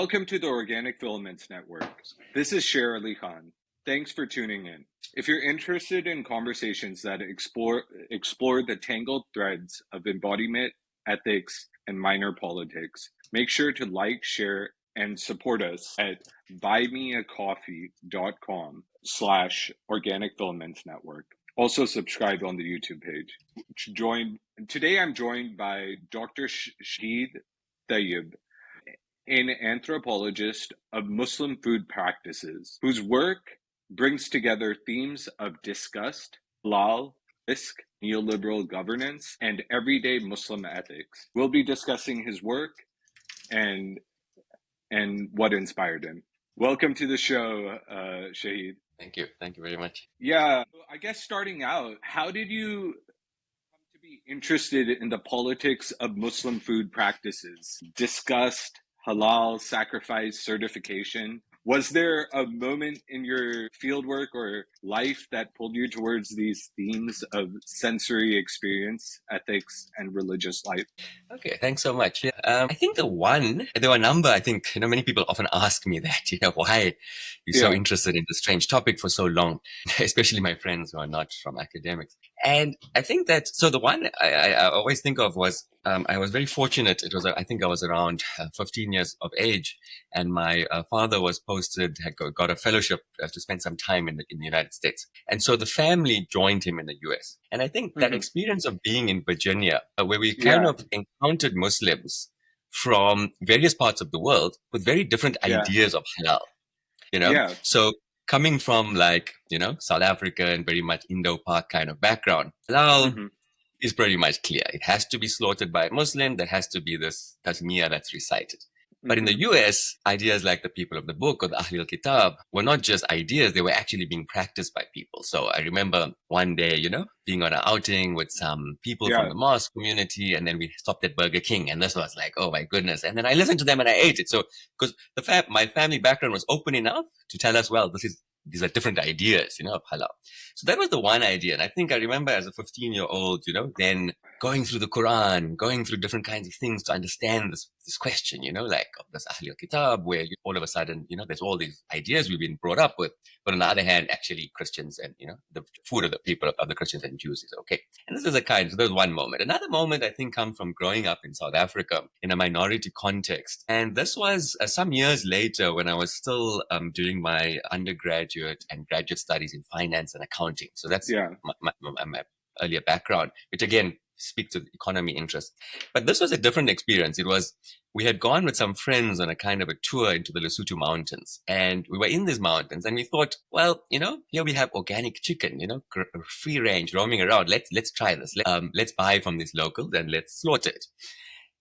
Welcome to the Organic Filaments Network. This is Sher Ali Khan. Thanks for tuning in. If you're interested in conversations that explore the tangled threads of embodiment, ethics, and minor politics, make sure to like, share, and support us at buymeacoffee.com/Organic Filaments Network. Also subscribe on the YouTube page. Today I'm joined by Dr. Shaheed Tayob, an anthropologist of Muslim food practices, whose work brings together themes of disgust, halal, risk, neoliberal governance, and everyday Muslim ethics. We'll be discussing his work and what inspired him. Welcome to the show, Shaheed. Thank you very much. Yeah, I guess starting out, how did you come to be interested in the politics of Muslim food practices? Disgust, halal, sacrifice, certification. Was there a moment in your fieldwork or life that pulled you towards these themes of sensory experience, ethics, and religious life? Okay, thanks so much. I think there were a number. I think, many people often ask me that, why you're so interested in this strange topic for so long, especially my friends who are not from academics. And I think that, so the one I always think of was, I was very fortunate. I think I was around 15 years of age, and my father was had got a fellowship to spend some time in the United States. And so the family joined him in the US. And I think that experience of being in Virginia, where we kind of encountered Muslims from various parts of the world with very different ideas of halal, So coming from South Africa and very much Indo-Pak kind of background, halal is pretty much clear. It has to be slaughtered by a Muslim. There has to be this tasmiyah that's recited. But in the US, ideas like the people of the book or the al-Kitab were not just ideas, they were actually being practiced by people. So I remember one day, being on an outing with some people from the mosque community, and then we stopped at Burger King, and this was like, oh my goodness. And then I listened to them and I ate it. So, because my family background was open enough to tell us, well, these are different ideas, of halal. So that was the one idea. And I think I remember as a 15-year-old, then going through the Quran, going through different kinds of things to understand this question, like of this al-Kitab, where all of a sudden, there's all these ideas we've been brought up with. But on the other hand, actually Christians and, the food of the people of the Christians and Jews is okay. And this is so there's one moment. Another moment I think comes from growing up in South Africa in a minority context. And this was some years later when I was still doing my undergraduate and graduate studies in finance and accounting. So that's my earlier background, which again speaks to economy interest. But this was a different experience. We had gone with some friends on a kind of a tour into the Lesotho mountains, and we were in these mountains, and we thought, well, here we have organic chicken, free range roaming around. Let's try this. Let's buy from these locals and let's slaughter it.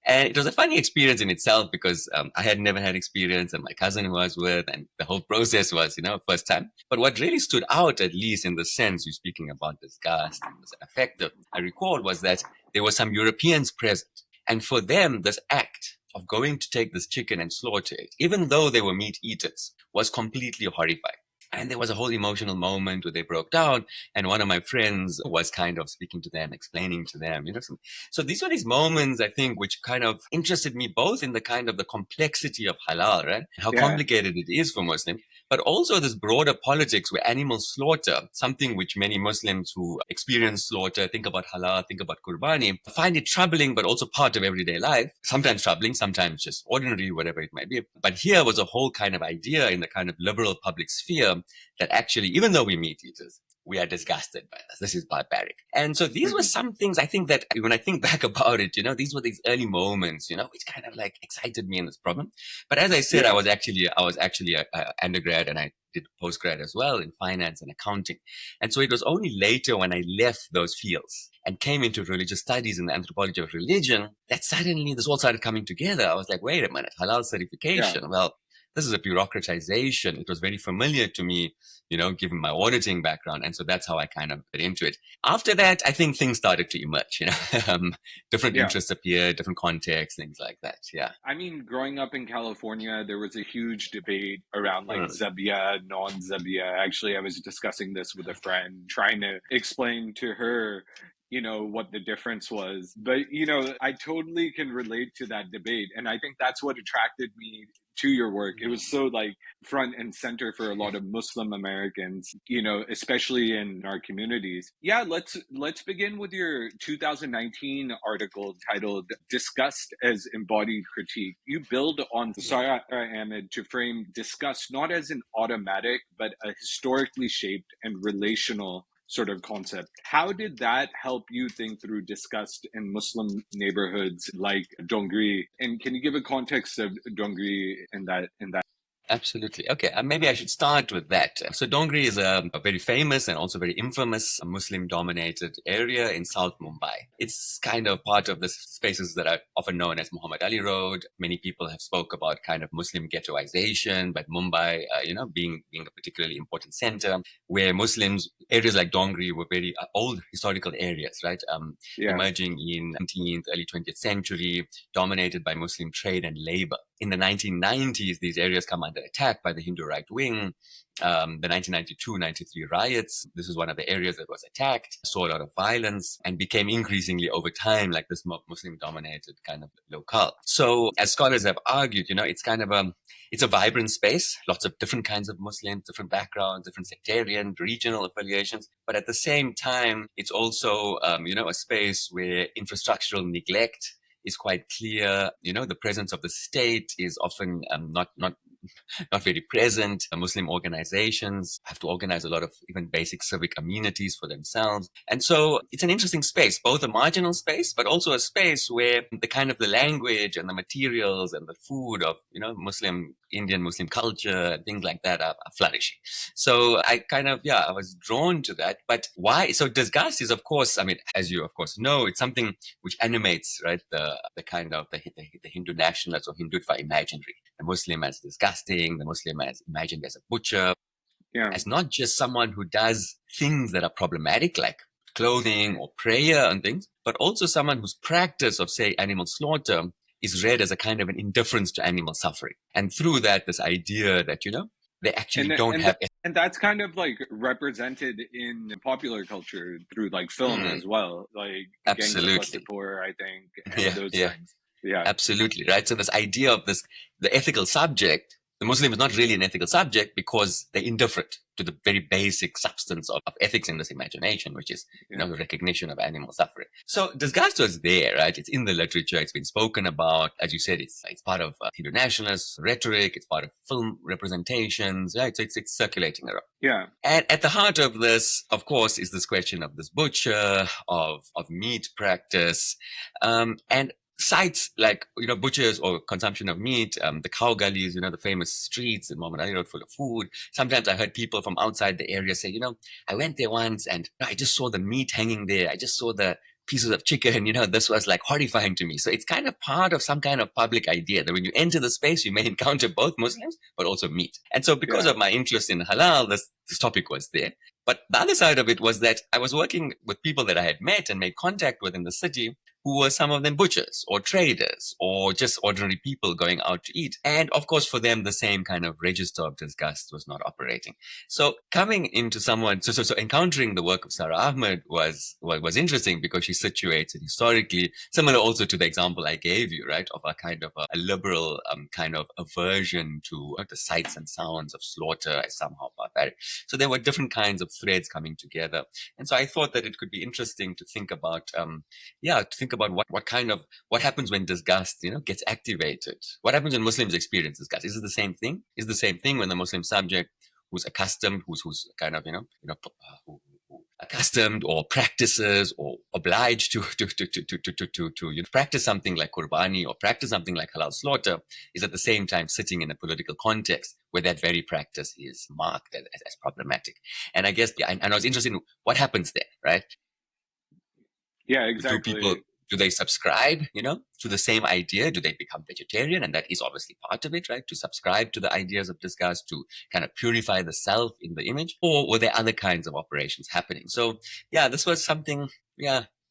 And it was a funny experience in itself because I had never had experience, and my cousin who I was with, and the whole process was, first time. But what really stood out, at least in the sense you're speaking about disgust and was effective, I recall, was that there were some Europeans present. And for them, this act of going to take this chicken and slaughter it, even though they were meat eaters, was completely horrifying. And there was a whole emotional moment where they broke down, and one of my friends was kind of speaking to them, explaining to them, So these were these moments, I think, which kind of interested me both in the kind of the complexity of halal, right? How complicated it is for Muslims, but also this broader politics where animal slaughter, something which many Muslims who experience slaughter, think about halal, think about Qurbani, find it troubling, but also part of everyday life. Sometimes troubling, sometimes just ordinary, whatever it might be. But here was a whole kind of idea in the kind of liberal public sphere that actually, even though we meat eaters, we are disgusted by this. This is barbaric. And so these were some things I think that when I think back about it, these were these early moments, which kind of like excited me in this problem. But as I said, I was actually an undergrad, and I did postgrad as well in finance and accounting. And so it was only later when I left those fields and came into religious studies and the anthropology of religion that suddenly this all started coming together. I was like, wait a minute, halal certification. Well, this is a bureaucratization. It was very familiar to me, given my auditing background. And so that's how I kind of got into it. After that, I think things started to emerge, different interests appeared, different contexts, things like that. Yeah. I mean, growing up in California, there was a huge debate around Zabia, non-Zabia. Actually, I was discussing this with a friend, trying to explain to her what the difference was. But, I totally can relate to that debate. And I think that's what attracted me to your work. It was so like front and center for a lot of Muslim Americans, especially in our communities. Yeah, let's begin with your 2019 article titled Disgust as Embodied Critique. You build on Sarah Ahmed to frame disgust not as an automatic, but a historically shaped and relational sort of concept. How did that help you think through disgust in Muslim neighborhoods like Dongri? And can you give a context of Dongri in that? Absolutely. Okay, maybe I should start with that. So Dongri is a very famous and also very infamous Muslim-dominated area in South Mumbai. It's kind of part of the spaces that are often known as Muhammad Ali Road. Many people have spoke about kind of Muslim ghettoization, but Mumbai, being a particularly important center where Muslims, areas like Dongri were very old historical areas, right? Emerging in 19th, early 20th century, dominated by Muslim trade and labor. In the 1990s, these areas come under attack by the Hindu right wing. The 1992-93 riots, this is one of the areas that was attacked, saw a lot of violence and became increasingly over time like this Muslim-dominated kind of locale. So as scholars have argued, it's kind of it's a vibrant space, lots of different kinds of Muslims, different backgrounds, different sectarian, regional affiliations. But at the same time, it's also, a space where infrastructural neglect is quite clear. The presence of the state is often not very present. Muslim organizations have to organize a lot of even basic civic amenities for themselves. And so it's an interesting space, both a marginal space, but also a space where the kind of the language and the materials and the food of, Indian Muslim culture and things like that are flourishing. So I I was drawn to that. But why? So disgust is, of course, as you of course know, it's something which animates, right, the kind of the Hindu nationalist or Hindutva imaginary. The Muslim as disgusting, the Muslim as imagined as a butcher, as not just someone who does things that are problematic, like clothing or prayer and things, but also someone whose practice of, say, animal slaughter is read as a kind of an indifference to animal suffering. And through that, this idea that, they actually don't have... And that's kind of like represented in popular culture through like film as well, like Absolutely. Gangs of Wasseypur, I think, and those things. Yeah, absolutely, right. So this idea of the ethical subject, the Muslim is not really an ethical subject because they're indifferent to the very basic substance of ethics in this imagination, which is the recognition of animal suffering. So disgust was there, right? It's in the literature. It's been spoken about. As you said, it's part of Hindu nationalist rhetoric. It's part of film representations, right? So it's circulating around. Yeah. And at the heart of this, of course, is this question of this butcher, of meat practice, and sites like, butchers or consumption of meat, the cow gullies, the famous streets in Muhammad Ali Road full of food. Sometimes I heard people from outside the area say, I went there once and I just saw the meat hanging there. I just saw the pieces of chicken, this was like horrifying to me. So it's kind of part of some kind of public idea that when you enter the space, you may encounter both Muslims, but also meat. And so because of my interest in halal, this topic was there. But the other side of it was that I was working with people that I had met and made contact with in the city, who were some of them butchers or traders or just ordinary people going out to eat. And of course, for them, the same kind of register of disgust was not operating. So coming into someone, so encountering the work of Sarah Ahmed was interesting because she situates it historically, similar also to the example I gave you, right, of a kind of a liberal kind of aversion to the sights and sounds of slaughter as somehow barbaric. So there were different kinds of threads coming together. And so I thought that it could be interesting to think about, about what happens when disgust, gets activated. What happens when Muslims experience disgust? Is it the same thing? Is it the same thing when the Muslim subject who's accustomed, who's kind of, who accustomed or practices or obliged to practice something like Qurbani or practice something like halal slaughter is at the same time sitting in a political context where that very practice is marked as problematic. And I guess, and I was interested in what happens there, right? Yeah, exactly. Do they subscribe, to the same idea? Do they become vegetarian? And that is obviously part of it, right? To subscribe to the ideas of disgust, to kind of purify the self in the image, or were there other kinds of operations happening? So, this was something,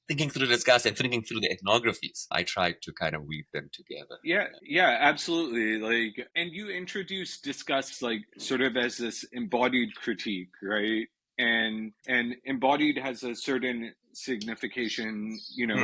thinking through disgust and thinking through the ethnographies, I tried to kind of weave them together. Yeah, absolutely. And you introduced disgust like sort of as this embodied critique, right? And Embodied has a certain signification,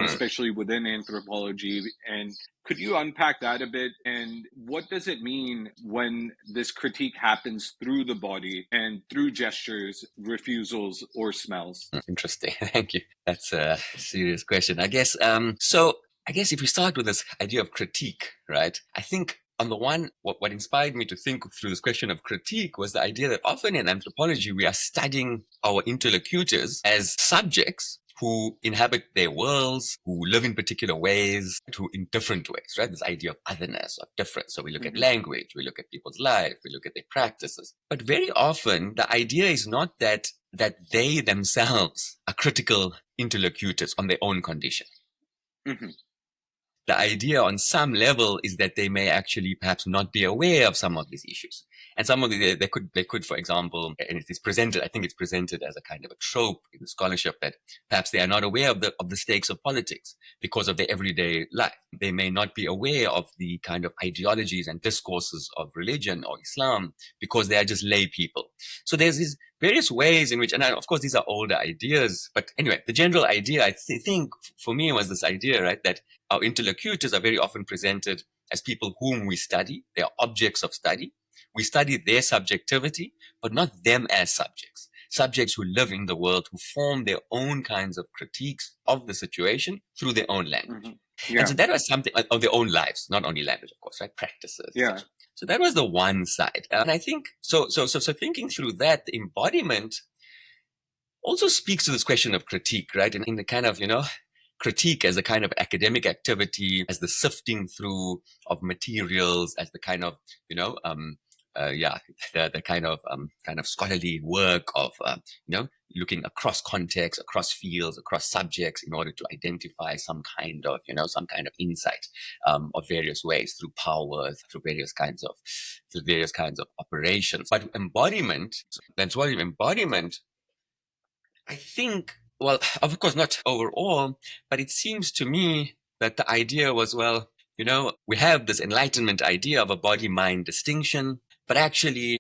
especially within anthropology. And could you unpack that a bit? And what does it mean when this critique happens through the body and through gestures, refusals, or smells? Interesting. Thank you. That's a serious question. I guess, I guess if we start with this idea of critique, right? I think on the one, what inspired me to think through this question of critique was the idea that often in anthropology, we are studying our interlocutors as subjects who inhabit their worlds, who live in particular ways, in different ways, right? This idea of otherness, of difference. So we look at language, we look at people's life, we look at their practices. But very often the idea is not that they themselves are critical interlocutors on their own condition. The idea on some level is that they may actually perhaps not be aware of some of these issues. And some of they could, for example, and it is presented, I think it's presented as a kind of a trope in the scholarship that perhaps they are not aware of the stakes of politics because of their everyday life. They may not be aware of the kind of ideologies and discourses of religion or Islam because they are just lay people. So there's these various ways in which, and of course, these are older ideas, but anyway, the general idea, I think for me was this idea, right, that our interlocutors are very often presented as people whom we study. They are objects of study. We study their subjectivity, but not them as subjects. Subjects who live in the world, who form their own kinds of critiques of the situation through their own language. And so that was something of their own lives, not only language, of course, right? Practices. Yeah. So that was the one side. And I think, so thinking through that, the embodiment also speaks to this question of critique, right? In the kind of, critique as a kind of academic activity, as the sifting through of materials, as the kind of, the kind of scholarly work of, looking across contexts, across fields, across subjects in order to identify some kind of insight, of various ways through power, through various kinds of operations. But embodiment, I think, well, of course, not overall, but it seems to me that the idea was, well, we have this Enlightenment idea of a body-mind distinction, but actually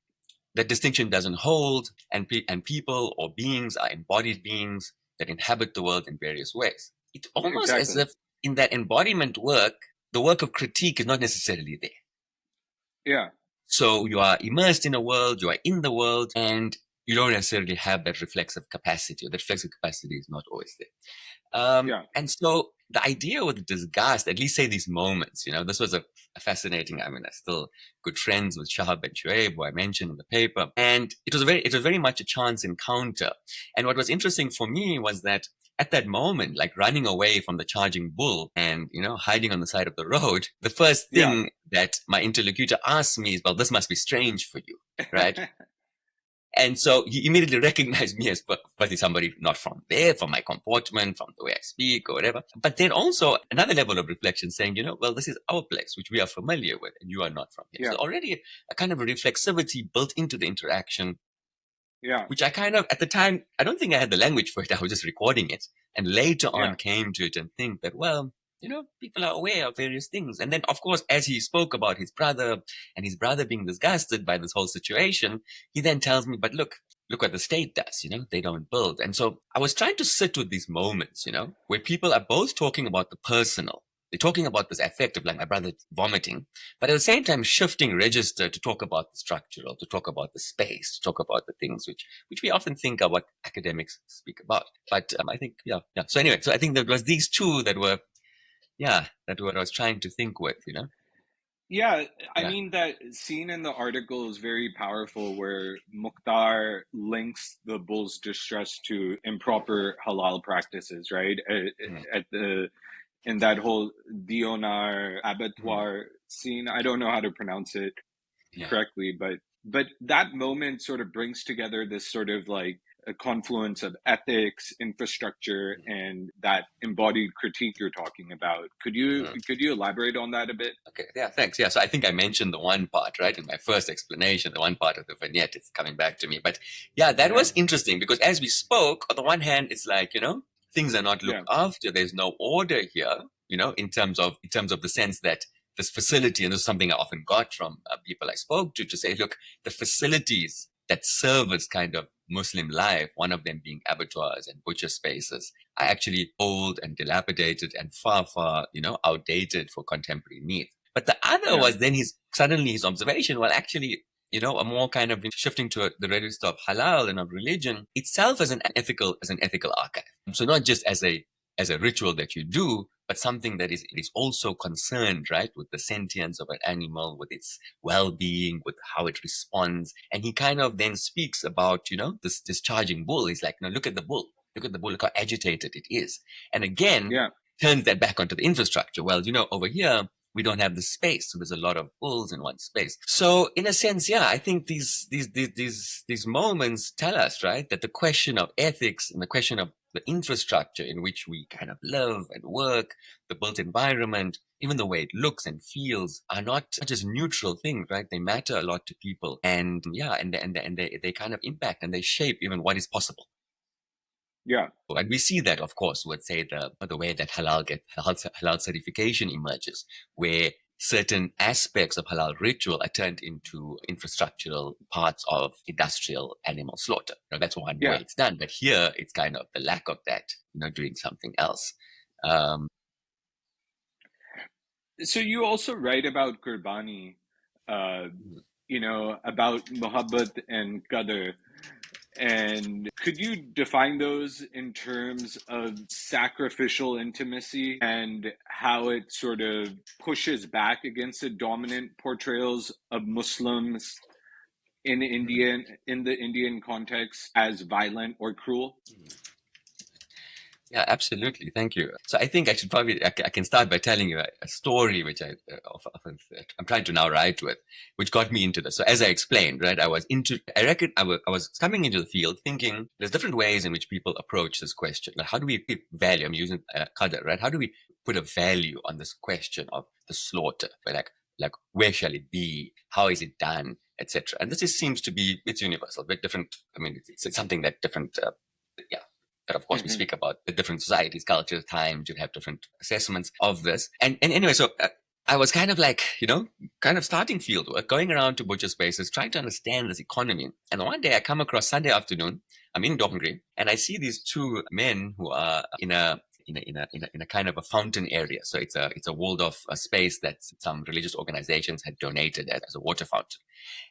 that distinction doesn't hold, and people or beings are embodied beings that inhabit the world in various ways. It's almost as if in that embodiment work, the work of critique is not necessarily there. Yeah. So you are immersed in a world, you are in the world, and you don't necessarily have that reflexive capacity, or that reflexive capacity is not always there. And so the idea with disgust, at least say these moments, this was a fascinating, I'm still good friends with Shahab and Shuaib, who I mentioned in the paper. And it was very much a chance encounter. And what was interesting for me was that at that moment, like running away from the charging bull and, hiding on the side of the road, the first thing that my interlocutor asked me is, well, this must be strange for you, right? And so he immediately recognized me as somebody not from there, from my comportment, from the way I speak or whatever. But then also another level of reflection saying, well, this is our place, which we are familiar with, and you are not from here. So already a kind of a reflexivity built into the interaction, which I kind of, at the time, I don't think I had the language for it. I was just recording it. And later on came to it and think that, well, people are aware of various things. And then, of course, as he spoke about his brother and his brother being disgusted by this whole situation, he then tells me, but look what the state does, they don't build. And so I was trying to sit with these moments, where people are both talking about the personal. They're talking about this affect of like my brother vomiting, but at the same time shifting register to talk about the structural, to talk about the space, to talk about the things which we often think are what academics speak about. But I think, So anyway, so I think there was these two that were that's what I was trying to think with, I mean, that scene in the article is very powerful where Mukhtar links the bull's distress to improper halal practices, right? In that whole Dionar abattoir scene. I don't know how to pronounce it correctly, but that moment sort of brings together this sort of like a confluence of ethics, infrastructure, and that embodied critique you're talking about. Could you elaborate on that a bit? Okay, thanks. So I think I mentioned the one part, right, in my first explanation, the one part of the vignette is coming back to me. But that was interesting because as we spoke, on the one hand, it's like, things are not looked after. There's no order here, in terms of the sense that this facility, and this is something I often got from people I spoke to say, look, the facilities that serve as kind of Muslim life, one of them being abattoirs and butcher spaces, are actually old and dilapidated and far, far, outdated for contemporary needs. But the other Yeah. was then suddenly his observation, well, actually, a more kind of shifting to the register of halal and of religion itself as an ethical archive. So not just as a ritual that you do, but something that is also concerned, right, with the sentience of an animal, with its well-being, with how it responds. And he kind of then speaks about, this charging bull. He's like, look at the bull. Look how agitated it is. And again, Yeah. turns that back onto the infrastructure. Well, over here, we don't have the space, so there's a lot of bulls in one space. So, in a sense, yeah, I think these moments tell us, right, that the question of ethics and the question of the infrastructure in which we kind of live and work, the built environment, even the way it looks and feels, are not just neutral things, right? They matter a lot to people, and they kind of impact and they shape even what is possible. Yeah. And we see that, of course, with, say, the way that halal certification emerges, where certain aspects of halal ritual are turned into infrastructural parts of industrial animal slaughter. That's one way it's done. But here, it's kind of the lack of that, doing something else. So you also write about Qurbani, about Muhabbat and Qadr. And could you define those in terms of sacrificial intimacy and how it sort of pushes back against the dominant portrayals of Muslims in the Indian context as violent or cruel? Yeah, absolutely. Thank you. So I think I can start by telling you a story which I'm trying to now write with, which got me into this. So as I explained, right, I was coming into the field thinking there's different ways in which people approach this question. Like, how do we put value? I'm using qadr, right? How do we put a value on this question of the slaughter? Like where shall it be? How is it done? Etc. And this just seems to be, it's universal, but different. I mean, it's something that different, But of course, we speak about the different societies, cultures, times, you have different assessments of this. And anyway, so I was kind of like, kind of starting field work, going around to butcher spaces, trying to understand this economy. And one day I come across Sunday afternoon, I'm in Doctrine, and I see these two men who are in a kind of a fountain area. So it's a walled off space that some religious organizations had donated as a water fountain.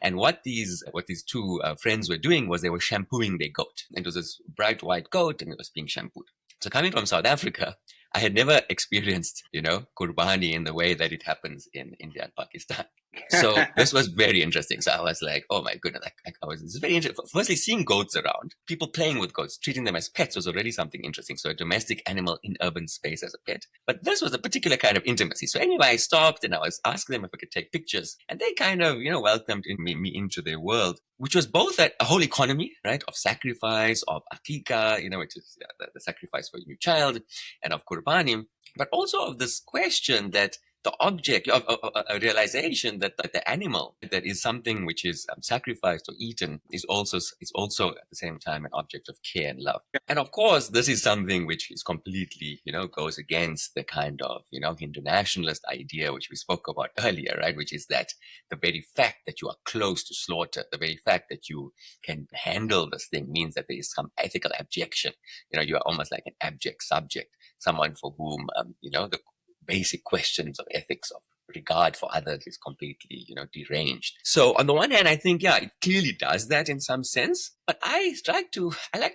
And what these two friends were doing was they were shampooing their goat. It was this bright white goat, and it was being shampooed. So coming from South Africa, I had never experienced, Qurbani in the way that it happens in India and Pakistan. So this was very interesting. So I was like, oh my goodness, it's very interesting. Firstly, seeing goats around, people playing with goats, treating them as pets was already something interesting. So a domestic animal in urban space as a pet. But this was a particular kind of intimacy. So anyway, I stopped and I was asking them if I could take pictures. And they kind of, welcomed me into their world, which was both a whole economy, right, of sacrifice, of akika, which is the sacrifice for a new child, and of Qurbani, but also of this question that the object of a realization that the animal that is something which is sacrificed or eaten is also at the same time an object of care and love. And of course, this is something which is completely, goes against the kind of, Hindu nationalist idea which we spoke about earlier, right? Which is that the very fact that you are close to slaughter, the very fact that you can handle this thing means that there is some ethical abjection. You are almost like an abject subject, someone for whom, the basic questions of ethics, of regard for others is completely, deranged. So on the one hand, I think, yeah, it clearly does that in some sense, but I like to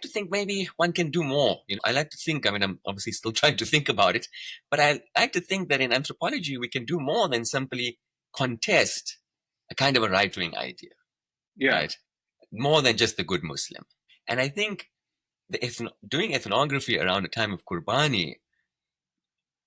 think maybe one can do more. I like to think, I'm obviously still trying to think about it, but I like to think that in anthropology, we can do more than simply contest a kind of a right-wing idea, right? More than just the good Muslim. And I think doing ethnography around the time of Qurbani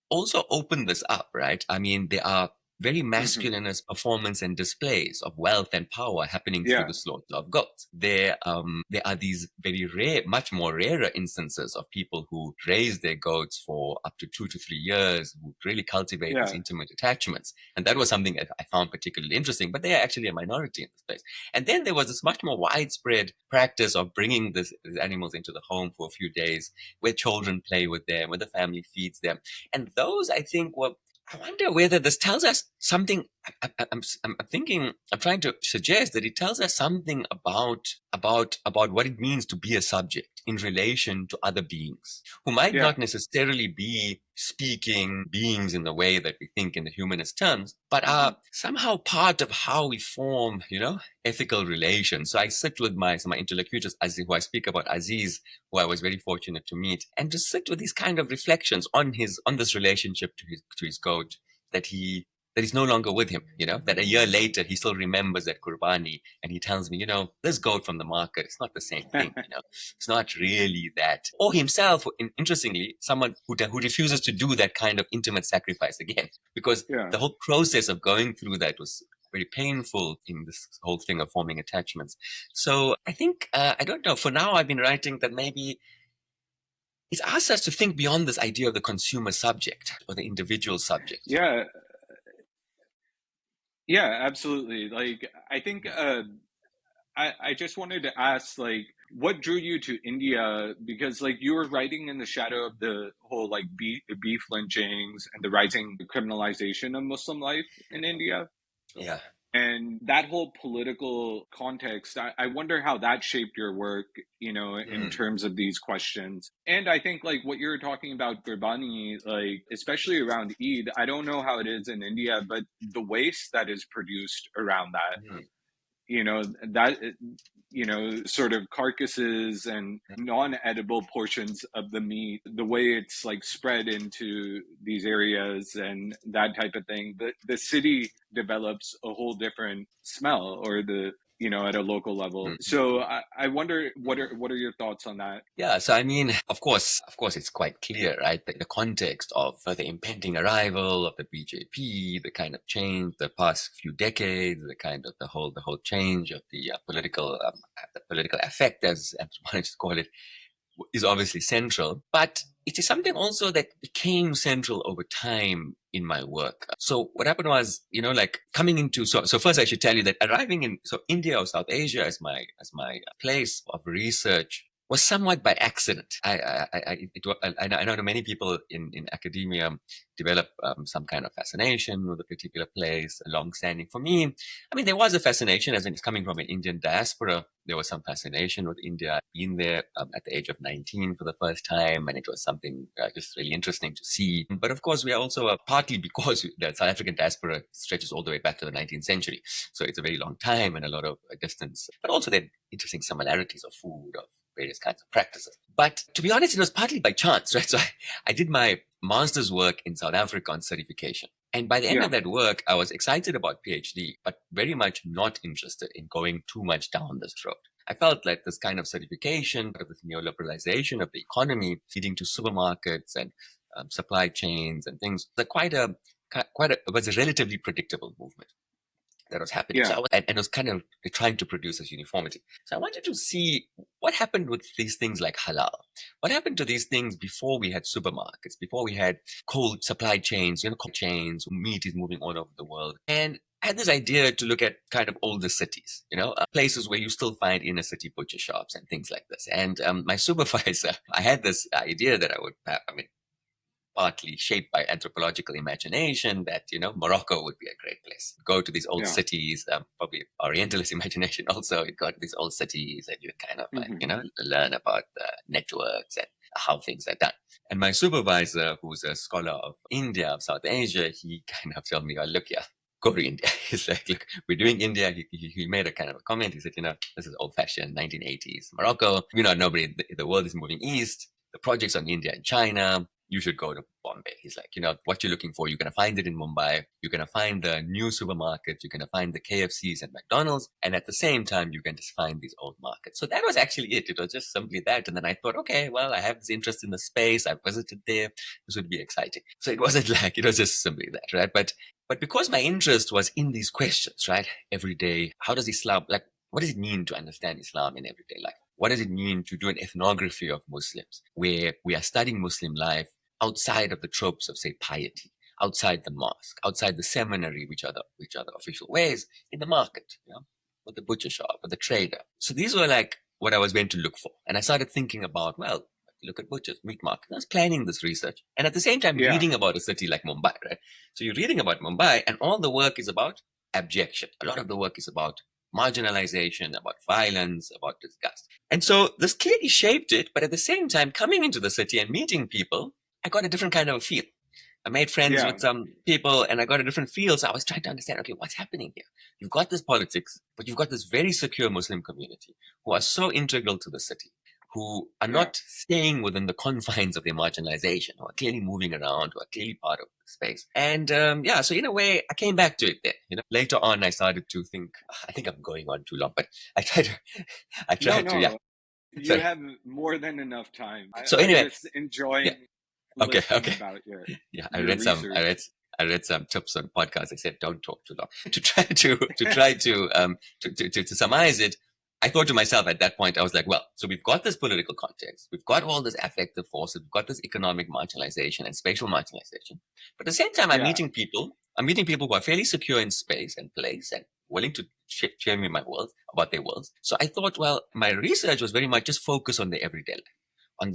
also open this up, right? I mean, there are very masculinist performance and displays of wealth and power happening through the slaughter of goats. There are these very rare, much more rarer instances of people who raise their goats for up to 2 to 3 years, who really cultivate these intimate attachments. And that was something that I found particularly interesting, but they are actually a minority in this place. And then there was this much more widespread practice of bringing these animals into the home for a few days, where children play with them, where the family feeds them. And those, I think, were I wonder whether this tells us something. I'm thinking, I'm trying to suggest that it tells us something about what it means to be a subject in relation to other beings who might Yeah. not necessarily be speaking beings in the way that we think in the humanist terms, but are somehow part of how we form, ethical relations. So I sit with my interlocutors, Aziz, who I speak about, Aziz, who I was very fortunate to meet, and to sit with these kind of reflections on this relationship to his goat that he's no longer with him, that a year later he still remembers that Qurbani, and he tells me, this goat from the market, it's not the same thing, it's not really that. Or himself, interestingly, someone who refuses to do that kind of intimate sacrifice again, because Yeah. the whole process of going through that was very painful in this whole thing of forming attachments. So I think, I don't know, for now I've been writing that maybe it asks us to think beyond this idea of the consumer subject or the individual subject. Yeah. Yeah, absolutely. Like, I think I just wanted to ask, like, what drew you to India? Because, like, you were writing in the shadow of the whole, like, beef lynchings and the rising criminalization of Muslim life in India. Yeah. And that whole political context, I wonder how that shaped your work, in terms of these questions. And I think, like, what you're talking about, Qurbani, like, especially around Eid, I don't know how it is in India, but the waste that is produced around that, that sort of carcasses and non-edible portions of the meat, the way it's like spread into these areas and that type of thing, the city develops a whole different smell, or at a local level. So I wonder, what are your thoughts on that? Yeah, so I mean, of course, it's quite clear, right? The context of the impending arrival of the BJP, the kind of change the past few decades, the kind of the whole change of the political effect, as anthropologists call it, is obviously central. But it is something also that became central over time in my work. So what happened was, like coming into, so first I should tell you that arriving in India or South Asia as my place of research was somewhat by accident. I know many people in academia develop some kind of fascination with a particular place, long-standing. For me, I mean, there was a fascination, as in it's coming from an Indian diaspora. There was some fascination with India. I'd been there at the age of 19 for the first time, and it was something just really interesting to see. But of course, we are also partly because the South African diaspora stretches all the way back to the 19th century. So it's a very long time and a lot of distance, but also there are interesting similarities of food, of various kinds of practices. But to be honest, it was partly by chance, right? So I did my master's work in South Africa on certification. And by the end of that work, I was excited about PhD, but very much not interested in going too much down this road. I felt like this kind of certification, of this neoliberalization of the economy, leading to supermarkets and supply chains and things, it was a relatively predictable movement that was happening. Yeah. So and it was kind of trying to produce this uniformity. So I wanted to see what happened with these things like halal. What happened to these things before we had supermarkets, before we had cold supply chains, cold chains, meat is moving all over the world. And I had this idea to look at kind of older cities, places where you still find inner city butcher shops and things like this. And my supervisor, I had this idea that I would, partly shaped by anthropological imagination, that Morocco would be a great place. Go to these old cities, probably Orientalist imagination also. You go to these old cities and you kind of learn about the networks and how things are done. And my supervisor, who's a scholar of India, of South Asia, he kind of told me, "Oh, look, yeah, go to India." He's like, "Look, we're doing India." He made a kind of a comment. He said, "This is old-fashioned 1980s Morocco. Nobody. The world is moving east. The projects on India and China. You should go to Bombay." He's like, what you're looking for, you're going to find it in Mumbai. You're going to find the new supermarkets. You're going to find the KFCs and McDonald's. And at the same time, you're going to find these old markets. So that was actually it. It was just simply that. And then I thought, okay, well, I have this interest in the space. I've visited there. This would be exciting. So it wasn't like, it was just simply that, right? But because my interest was in these questions, right? Every day, how does Islam, like, what does it mean to understand Islam in everyday life? What does it mean to do an ethnography of Muslims, where we are studying Muslim life outside of the tropes of, say, piety, outside the mosque, outside the seminary, which are the official ways, in the market, with the butcher shop, with the trader. So these were like what I was going to look for. And I started thinking about, well, You look at butchers, meat market. I was planning this research. And at the same time, Yeah. reading about a city like Mumbai, right? So you're reading about Mumbai, and all the work is about abjection. A lot of the work is about marginalization, about violence, about disgust. And so this clearly shaped it. But at the same time, coming into the city and meeting people, I got a different kind of a feel. I made friends with some people and I got a different feel. So I was trying to understand, okay, what's happening here? You've got this politics, but you've got this very secure Muslim community who are so integral to the city, who are not staying within the confines of their marginalization, who are clearly moving around, who are clearly part of the space. And so in a way, I came back to it there. Later on, I started to think, I think I'm going on too long, but I tried to. You have more than enough time. So I'm anyway, just enjoying listening about your I read some tips on podcasts. I said don't talk too long. To try to surmise it, I thought to myself at that point, I was like, well, so we've got this political context, we've got all this affective forces, we've got this economic marginalization and spatial marginalization. But at the same time, I'm meeting people who are fairly secure in space and place and willing to share me my worlds about their worlds. So I thought, well, my research was very much just focused on their everyday life, on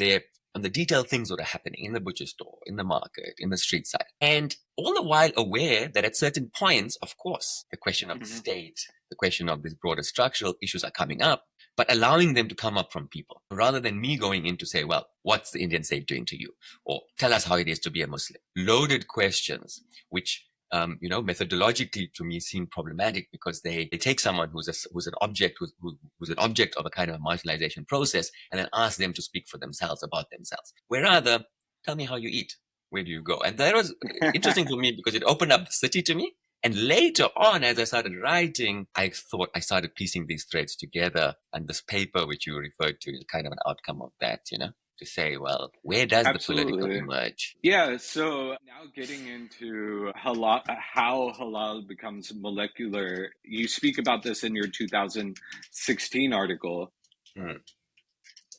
the detailed things that are happening in the butcher store, in the market, in the street side. And all the while aware that at certain points, of course, the question of the state, the question of these broader structural issues are coming up, but allowing them to come up from people rather than me going in to say, well, what's the Indian state doing to you? Or tell us how it is to be a Muslim. Loaded questions, which methodologically to me seem problematic because they take someone who's an object an object of a kind of marginalization process and then ask them to speak for themselves about themselves. Where rather, tell me how you eat. Where do you go? And that was interesting for me because it opened up the city to me. And later on, as I started writing, I thought I started piecing these threads together. And this paper, which you referred to, is kind of an outcome of that, to say, well, where does the political emerge? Yeah, so now getting into halal, how halal becomes molecular, you speak about this in your 2016 article,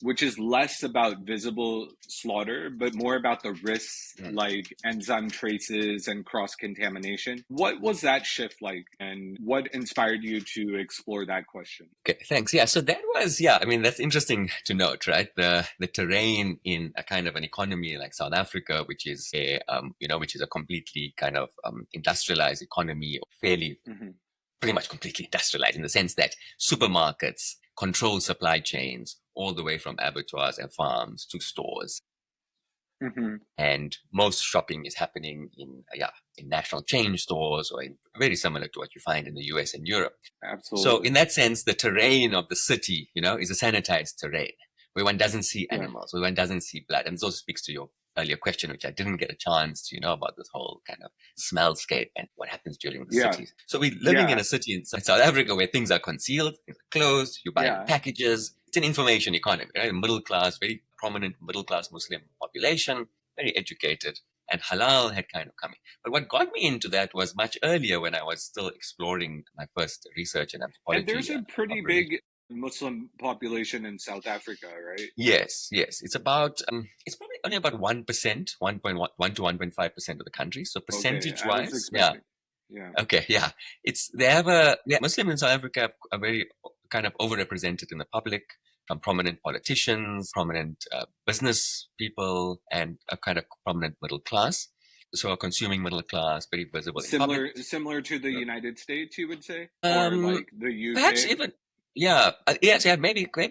which is less about visible slaughter, but more about the risks like enzyme traces and cross-contamination. What was that shift like, and what inspired you to explore that question? Okay, thanks. Yeah, so that was, that's interesting to note, right? The terrain in a kind of an economy like South Africa, which is which is a completely kind of industrialized economy, fairly pretty much completely industrialized in the sense that supermarkets control supply chains all the way from abattoirs and farms to stores. And most shopping is happening in national chain stores or very similar to what you find in the US and Europe. Absolutely. So in that sense, the terrain of the city, is a sanitized terrain where one doesn't see animals, where one doesn't see blood. And this also speaks to your earlier question, which I didn't get a chance to, about this whole kind of smellscape and what happens during the cities. So we're living in a city in South Africa where things are concealed, things are closed, you buy packages. It's an information economy, right? Middle class, very prominent middle class Muslim population, very educated, and halal had kind of come in. But what got me into that was much earlier when I was still exploring my first research in anthropology. And there's a pretty big Muslim population in South Africa, right? Yes. It's about it's probably only about 1%, 1.1 to 1.5% of the country. So percentage wise, Muslims in South Africa are very kind of overrepresented in the public, from prominent politicians, prominent business people, and a kind of prominent middle class. So a consuming middle class, very visible. Similar to the United States, you would say, or like the UK. Perhaps even.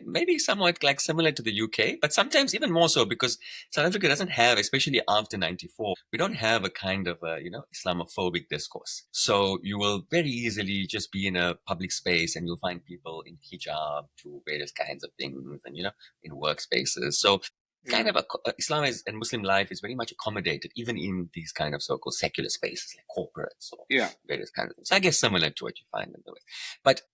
Maybe somewhat like similar to the UK, but sometimes even more so because South Africa doesn't have, especially after 94, we don't have a kind of Islamophobic discourse. So you will very easily just be in a public space and you'll find people in hijab to various kinds of things and, in workspaces. So kind of Islam and Muslim life is very much accommodated, even in these kind of so-called secular spaces like corporates or various kinds of things. So I guess similar to what you find in the West.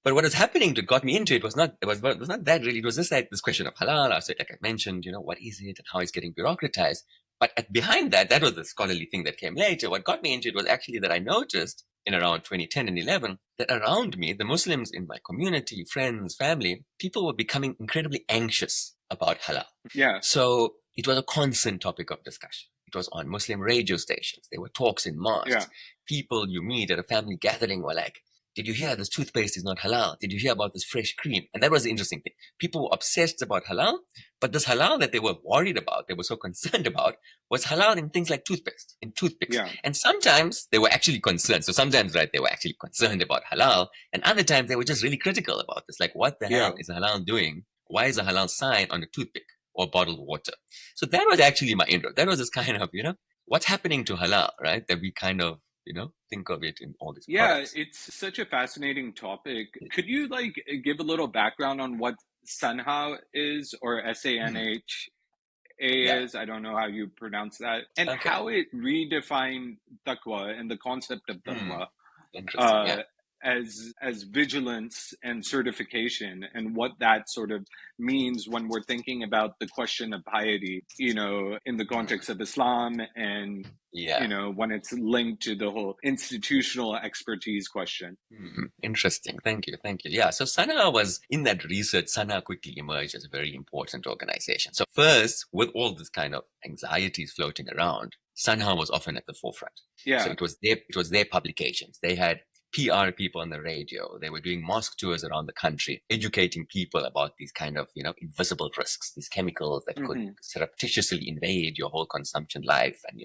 But what was happening that got me into it was not that really. It was just like this question of halal. Like I mentioned, what is it and how it's getting bureaucratized. But behind that was the scholarly thing that came later. What got me into it was actually that I noticed in around 2010 and 11 that around me, the Muslims in my community, friends, family, people were becoming incredibly anxious about halal. Yeah. So it was a constant topic of discussion. It was on Muslim radio stations. There were talks in mosques. People you meet at a family gathering were like, Did you hear this toothpaste is not halal? Did you hear about this fresh cream? And that was the interesting thing. People were obsessed about halal, but this halal that they were worried about, they were so concerned about, was halal in things like toothpaste and toothpicks. Yeah. And sometimes they were actually concerned. So sometimes, right, they were actually concerned about halal, and other times they were just really critical about this. Like, what the hell is halal doing? Why is a halal sign on a toothpick or bottled water? So that was actually my intro. That was this kind of, what's happening to halal, right? That we kind of, think of it in all these products. It's such a fascinating topic. Could you give a little background on what SANHA is, or SANHA is? I don't know how you pronounce that, and how it redefined Taqwa and the concept of Taqwa. Interesting. As vigilance and certification, and what that sort of means when we're thinking about the question of piety, in the context of Islam, and when it's linked to the whole institutional expertise question. Interesting. Thank you. Yeah. So SANHA was in that research. SANHA quickly emerged as a very important organization. So first, with all this kind of anxieties floating around, SANHA was often at the forefront. Yeah. So it was their publications. They had PR people on the radio. They were doing mosque tours around the country, educating people about these kind of, invisible risks, these chemicals that could surreptitiously invade your whole consumption life and,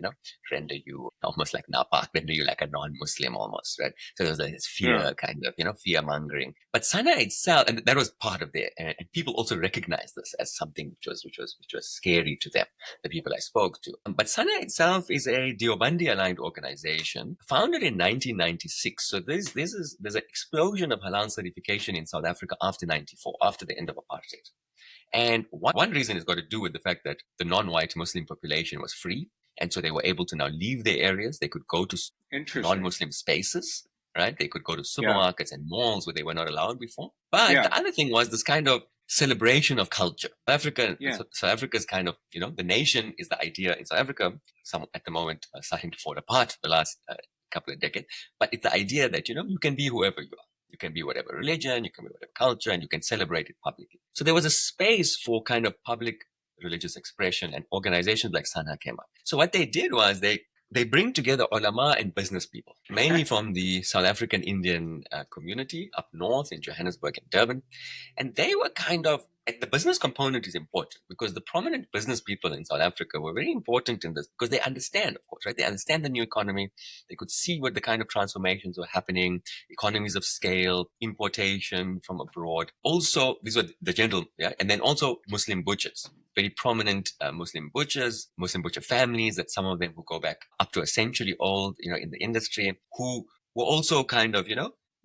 render you almost like napak, render you like a non-Muslim almost, right? So there was this fear kind of, fear mongering. But SANHA itself, and that was part of their, and people also recognized this as something which was scary to them, the people I spoke to. But SANHA itself is a Deobandi aligned organization founded in 1996. So there's an explosion of halal certification in South Africa after 94, after the end of apartheid. And one reason is got to do with the fact that the non-white Muslim population was free. And so they were able to now leave their areas. They could go to non-Muslim spaces, right? They could go to supermarkets and malls where they were not allowed before. But the other thing was this kind of celebration of culture. South Africa's kind of, the nation is the idea in South Africa, at the moment starting to fall apart for the last couple of decades. But it's the idea that, you can be whoever you are. You can be whatever religion, you can be whatever culture, and you can celebrate it publicly. So there was a space for kind of public religious expression, and organizations like SANHA came up. So what they did was they bring together ulama and business people, mainly from the South African Indian community up north in Johannesburg and Durban. And they were kind of, the business component is important because the prominent business people in South Africa were very important in this because they understand, of course, right? They understand the new economy. They could see what the kind of transformations were happening, economies of scale, importation from abroad. Also, these were the general, and then also Muslim butchers. Very prominent Muslim butchers, Muslim butcher families, that some of them who go back up to a century old, in the industry, who were also kind of,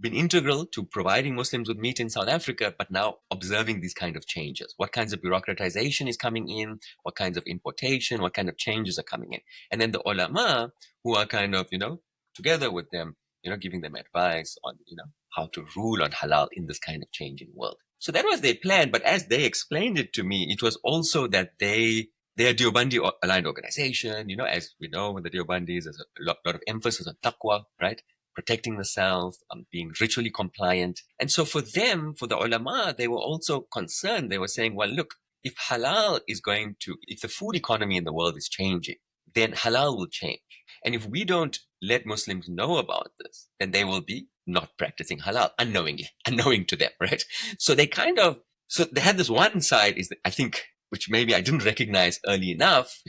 been integral to providing Muslims with meat in South Africa, but now observing these kind of changes. What kinds of bureaucratization is coming in? What kinds of importation? What kind of changes are coming in? And then the ulama, who are kind of, together with them, giving them advice on, how to rule on halal in this kind of changing world. So that was their plan. But as they explained it to me, it was also that they're a Deobandi aligned organization. As we know, with the Deobandis, there's a lot of emphasis on taqwa, right? Protecting the self, being ritually compliant. And so for them, for the ulama, they were also concerned. They were saying, well, look, if the food economy in the world is changing, then halal will change. And if we don't let Muslims know about this, then they will be not practicing halal unknowing to them, right? So they they had this one side I think, which maybe I didn't recognize early enough,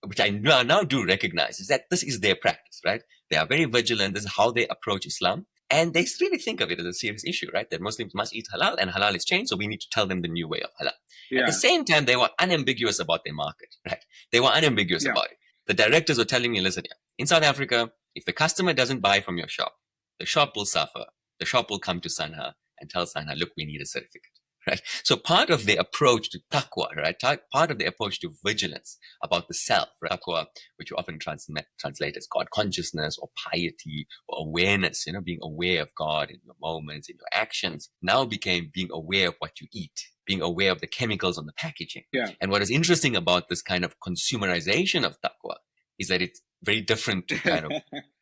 which I now do recognize, is that this is their practice, right? They are very vigilant. This is how they approach Islam. And they really think of it as a serious issue, right? That Muslims must eat halal and halal is changed. So we need to tell them the new way of halal. At the same time, they were unambiguous about their market, right? They were unambiguous about it. The directors were telling me, listen, in South Africa, if the customer doesn't buy from your shop, the shop will suffer. The shop will come to SANHA and tell SANHA, look, we need a certificate. Right. So part of the approach to taqwa, right? Part of the approach to vigilance about the self, right? Taqwa, which you often translate as God consciousness or piety or awareness, being aware of God in your moments, in your actions, now became being aware of what you eat, being aware of the chemicals on the packaging. And what is interesting about this kind of consumerization of taqwa is that it's very different to kind of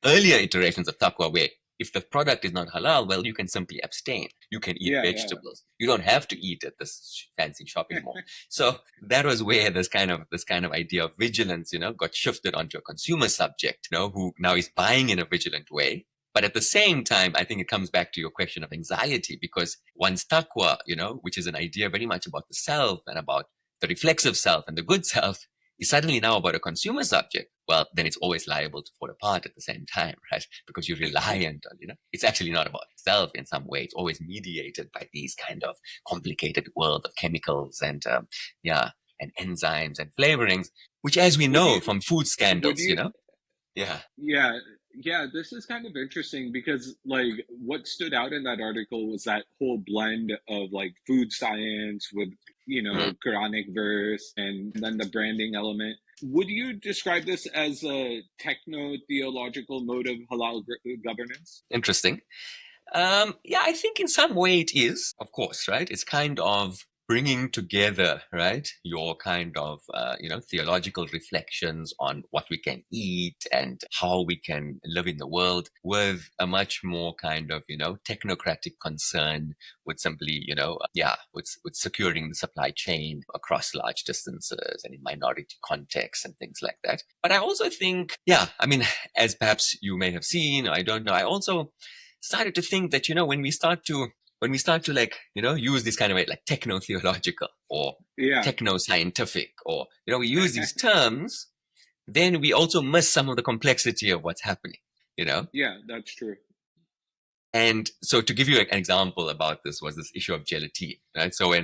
earlier iterations of taqwa, where if the product is not halal, well, you can simply abstain. You can eat vegetables. You don't have to eat at this fancy shopping mall. So that was where this kind of idea of vigilance, got shifted onto a consumer subject, who now is buying in a vigilant way. But at the same time, I think it comes back to your question of anxiety, because one's taqwa, which is an idea very much about the self and about the reflexive self and the good self, is suddenly now about a consumer subject. Well, then it's always liable to fall apart at the same time, right? Because you're reliant on, it's actually not about self in some way. It's always mediated by these kind of complicated world of chemicals and, and enzymes and flavorings, which, as we know from food scandals, Yeah. Yeah, this is kind of interesting because like what stood out in that article was that whole blend of like food science with, Quranic verse and then the branding element. Would you describe this as a techno-theological mode of halal governance? Interesting. I think in some way it is, of course, right? It's kind of bringing together, right, your kind of, theological reflections on what we can eat and how we can live in the world with a much more kind of, technocratic concern with simply, with securing the supply chain across large distances and in minority contexts and things like that. But I also think, as perhaps you may have seen, I don't know, I also started to think that, when we start to like, use this kind of like techno-theological or techno-scientific, or, we use these terms, then we also miss some of the complexity of what's happening, Yeah, that's true. And so to give you an example about this was this issue of gelatin, right? So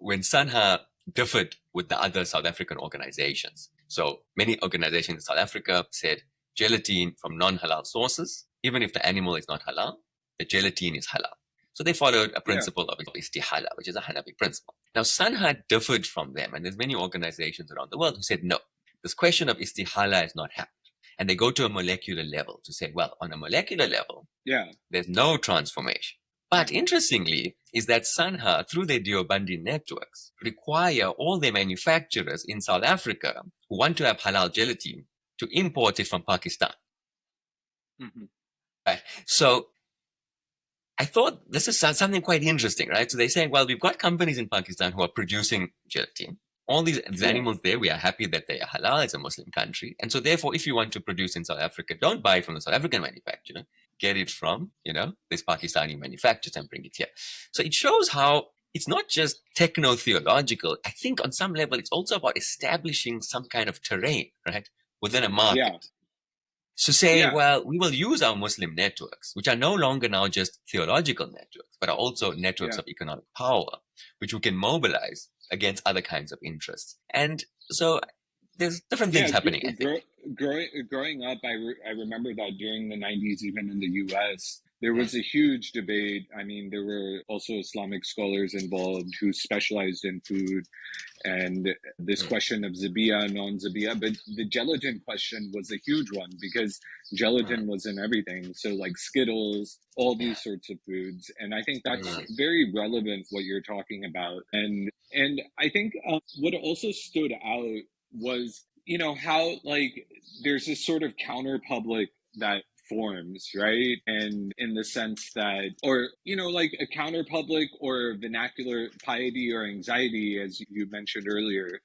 when SANHA differed with the other South African organizations, so many organizations in South Africa said gelatin from non-halal sources, even if the animal is not halal, the gelatin is halal. So they followed a principle of istihala, which is a Hanafi principle. Now, SANHA differed from them, and there's many organizations around the world who said, no, this question of istihala is not happened. And they go to a molecular level to say, well, on a molecular level, there's no transformation. But interestingly, is that SANHA, through their Deobandi networks, require all their manufacturers in South Africa who want to have halal gelatin to import it from Pakistan. Mm-hmm. Right. So I thought this is something quite interesting, right? So they're saying, well, we've got companies in Pakistan who are producing gelatin. All these animals there, we are happy that they are halal. It's a Muslim country. And so therefore, if you want to produce in South Africa, don't buy from the South African manufacturer. Get it from, this Pakistani manufacturers and bring it here. So it shows how it's not just techno-theological. I think on some level, it's also about establishing some kind of terrain, right, within a market. Yeah. So say, well, we will use our Muslim networks, which are no longer now just theological networks, but are also networks of economic power, which we can mobilize against other kinds of interests. And so there's different things happening. Growing up, I remember that during the 90s, even in the US, there was a huge debate. I mean, there were also Islamic scholars involved who specialized in food and this question of zabia, non-zabia. But the gelatin question was a huge one because gelatin was in everything. So like Skittles, all these sorts of foods. And I think that's very relevant what you're talking about. And I think what also stood out was, how like there's this sort of counter public that forms, right? And in the sense that, or, like a counter public or vernacular piety or anxiety, as you mentioned earlier,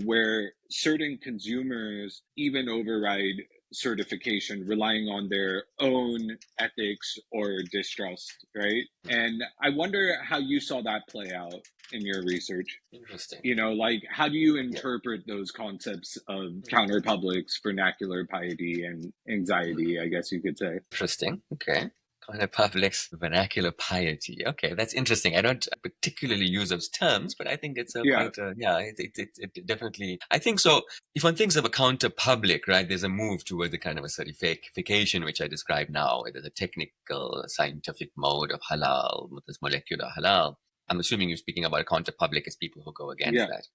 where certain consumers even override certification, relying on their own ethics or distrust, right? And I wonder how you saw that play out in your research. Interesting. Like how do you interpret those concepts of counter publics, vernacular piety, and anxiety, I guess you could say? Interesting. Okay. Counter publics, vernacular piety. Okay, that's interesting. I don't particularly use those terms, but I think it's it definitely, I think so. If one thinks of a counter public, right, there's a move towards a kind of a certification, which I describe now. There's a technical, scientific mode of halal, this molecular halal. I'm assuming you're speaking about a counter public as people who go against that.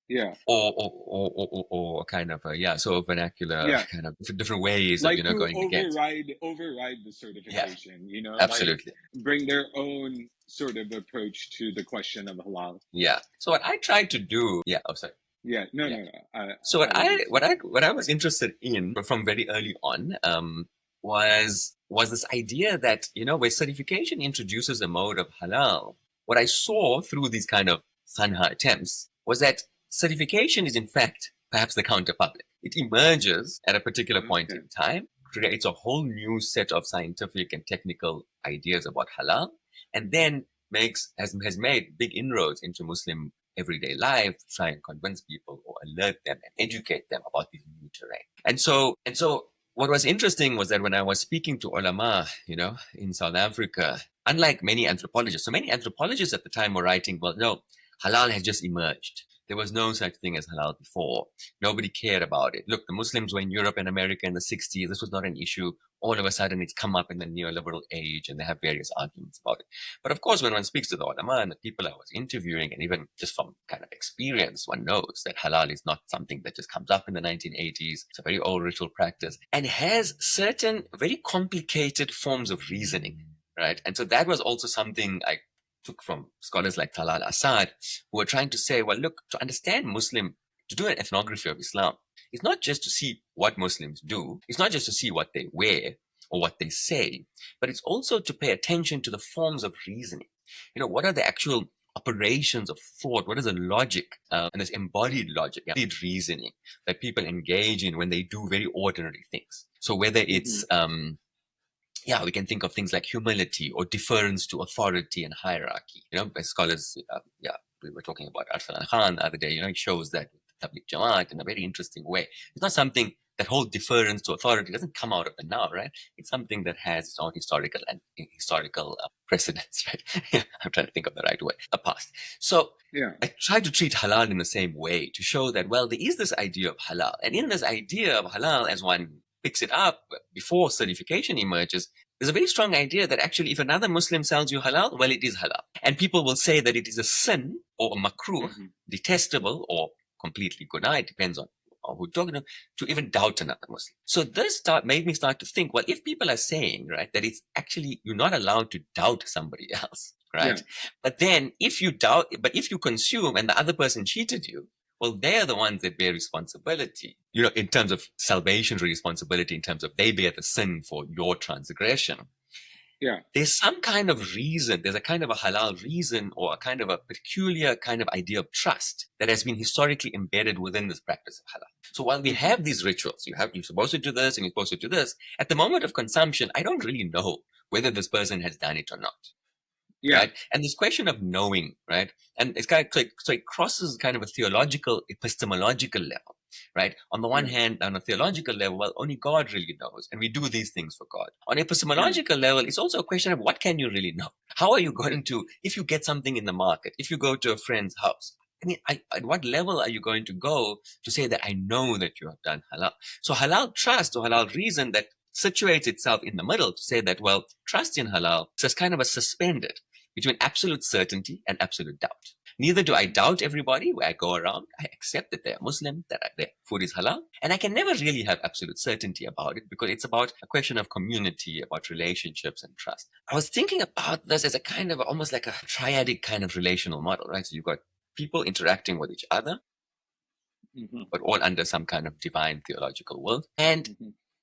Yeah. Or kind of so vernacular kind of different ways like of going override the certification. Absolutely, like bring their own sort of approach to the question of halal. So what I tried to do, So what I was interested in from very early on was this idea that where certification introduces a mode of halal. What I saw through these kind of SANHA attempts was that certification is in fact perhaps the counter public. It emerges at a particular point in time, creates a whole new set of scientific and technical ideas about halal, and then has made big inroads into Muslim everyday life, to try and convince people or alert them and educate them about this new terrain. And so what was interesting was that when I was speaking to ulama, in South Africa, unlike many anthropologists, so many anthropologists at the time were writing, well, no, halal has just emerged. There was no such thing as halal before. Nobody cared about it. Look, the Muslims were in Europe and America in the 60s. This was not an issue. All of a sudden, it's come up in the neoliberal age, and they have various arguments about it. But of course, when one speaks to the ulama and the people I was interviewing, and even just from kind of experience, one knows that halal is not something that just comes up in the 1980s. It's a very old ritual practice and has certain very complicated forms of reasoning, right? And so that was also something I took from scholars like Talal Asad, who were trying to say, well, look, to understand to do an ethnography of Islam, it's not just to see what Muslims do, it's not just to see what they wear or what they say, but it's also to pay attention to the forms of reasoning. What are the actual operations of thought? What is the logic and this embodied logic, embodied reasoning that people engage in when they do very ordinary things? So whether it's we can think of things like humility or deference to authority and hierarchy. By scholars, we were talking about Arsalan Khan the other day. It shows that Tabligh Jamaat in a very interesting way. It's not something that whole deference to authority doesn't come out of the now, right? It's something that has its own historical precedents, right? I'm trying to think of the right word, a past. So I try to treat halal in the same way to show that, well, there is this idea of halal. And in this idea of halal, as one picks it up before certification emerges, there's a very strong idea that actually if another Muslim sells you halal, well, it is halal. And people will say that it is a sin or a makruh, detestable or completely gunaih, it depends on who you're talking to even doubt another Muslim. So this made me start to think, well, if people are saying, right, that it's actually, you're not allowed to doubt somebody else, right? Yeah. But then if you consume and the other person cheated you, well, they're the ones that bear responsibility, in terms of salvation responsibility, in terms of they bear the sin for your transgression. Yeah. There's some kind of reason, there's a kind of a halal reason or a kind of a peculiar kind of idea of trust that has been historically embedded within this practice of halal. So while we have these rituals, you're supposed to do this and you're supposed to do this, at the moment of consumption, I don't really know whether this person has done it or not. Yeah. Right? And this question of knowing, right? And it's kind of so it crosses kind of a theological, epistemological level, right? On the one hand, on a theological level, well, only God really knows, and we do these things for God. On a epistemological level, it's also a question of what can you really know? How are you going to, if you get something in the market, if you go to a friend's house, at what level are you going to go to say that I know that you have done halal? So halal trust or halal reason that situates itself in the middle to say that, well, trust in halal is kind of a suspended between absolute certainty and absolute doubt. Neither do I doubt everybody where I go around. I accept that they're Muslim, that their food is halal. And I can never really have absolute certainty about it because it's about a question of community, about relationships and trust. I was thinking about this as a kind of almost like a triadic kind of relational model, right? So you've got people interacting with each other, but all under some kind of divine theological will. And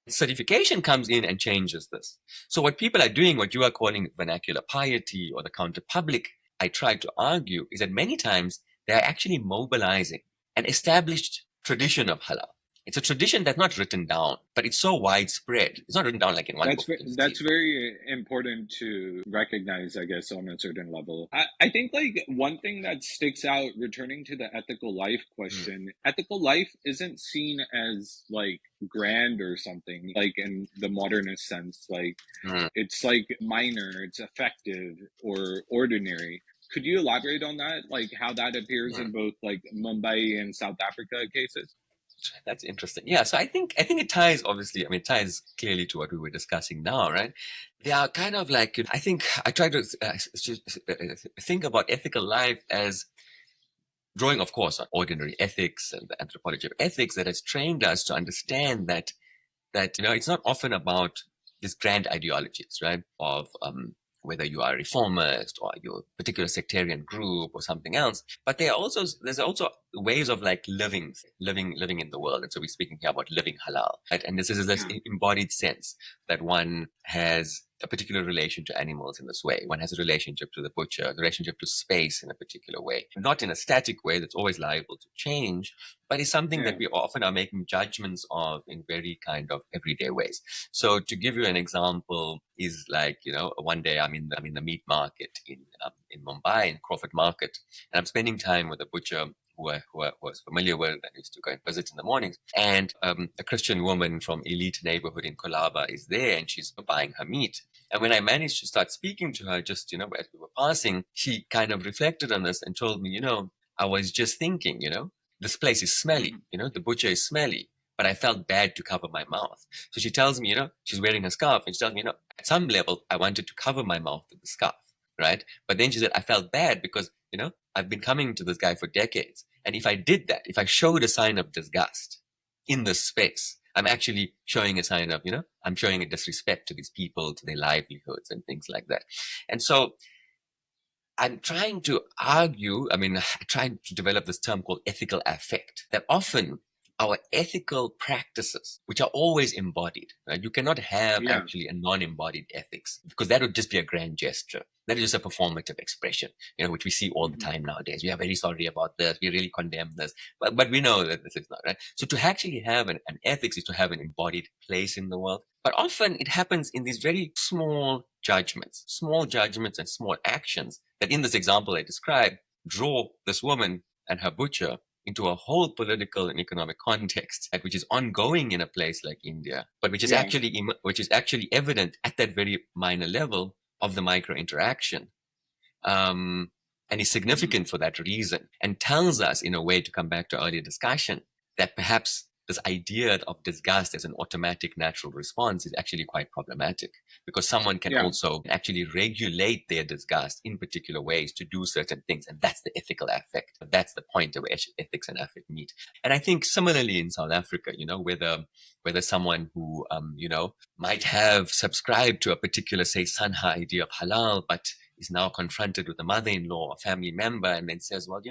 certification comes in and changes this. So what people are doing, what you are calling vernacular piety or the counter-public, I try to argue, is that many times they're actually mobilizing an established tradition of halal. It's a tradition that's not written down, but it's so widespread. It's not written down like in one book. That's very important to recognize, I guess, on a certain level. I think like one thing that sticks out, returning to the ethical life question, ethical life isn't seen as like grand or something, like in the modernist sense. Like it's like minor, it's effective or ordinary. Could you elaborate on that? Like how that appears in both like Mumbai and South Africa cases? That's interesting. Yeah, so I think it ties, obviously, it ties clearly to what we were discussing now, right? They are kind of like, I think I try to think about ethical life as drawing, of course, on ordinary ethics and the anthropology of ethics that has trained us to understand that it's not often about these grand ideologies, right? Of whether you are a reformist or you're a particular sectarian group or something else, but there's also ways of like living in the world. And so we're speaking here about living halal, right? And this is this embodied sense that one has a particular relation to animals in this way. One has a relationship to the butcher, a relationship to space in a particular way, not in a static way that's always liable to change, but it's something that we often are making judgments of in very kind of everyday ways. So to give you an example is like, one day I'm in the meat market in Mumbai, in Crawford Market, and I'm spending time with a butcher who I was familiar with and used to go and visit in the mornings. And a Christian woman from elite neighborhood in Colaba is there, and she's buying her meat. And when I managed to start speaking to her, just, as we were passing, she kind of reflected on this and told me, I was just thinking, this place is smelly, the butcher is smelly, but I felt bad to cover my mouth. So she tells me, she's wearing a scarf, and she tells me, at some level, I wanted to cover my mouth with the scarf, right? But then she said, I felt bad because, I've been coming to this guy for decades. And if I did that, if I showed a sign of disgust in this space, I'm actually showing a sign of, I'm showing a disrespect to these people, to their livelihoods and things like that. And so I'm trying to argue, trying to develop this term called ethical affect, that often our ethical practices, which are always embodied, right? You cannot have actually a non-embodied ethics, because that would just be a grand gesture. That is just a performative expression, which we see all the time nowadays. We are very sorry about this. We really condemn this. But we know that this is not, right? So to actually have an ethics is to have an embodied place in the world. But often it happens in these very small judgments and small actions that in this example I described draw this woman and her butcher into a whole political and economic context, which is ongoing in a place like India, but which is actually evident at that very minor level of the micro interaction, and is significant for that reason, and tells us, in a way, to come back to earlier discussion, that perhaps this idea of disgust as an automatic natural response is actually quite problematic, because someone can also actually regulate their disgust in particular ways to do certain things. And that's the ethical affect. That's the point at which ethics and affect meet. And I think similarly in South Africa, whether someone who, might have subscribed to a particular, say, SANHA idea of halal, but is now confronted with a mother-in-law, a family member, and then says, well,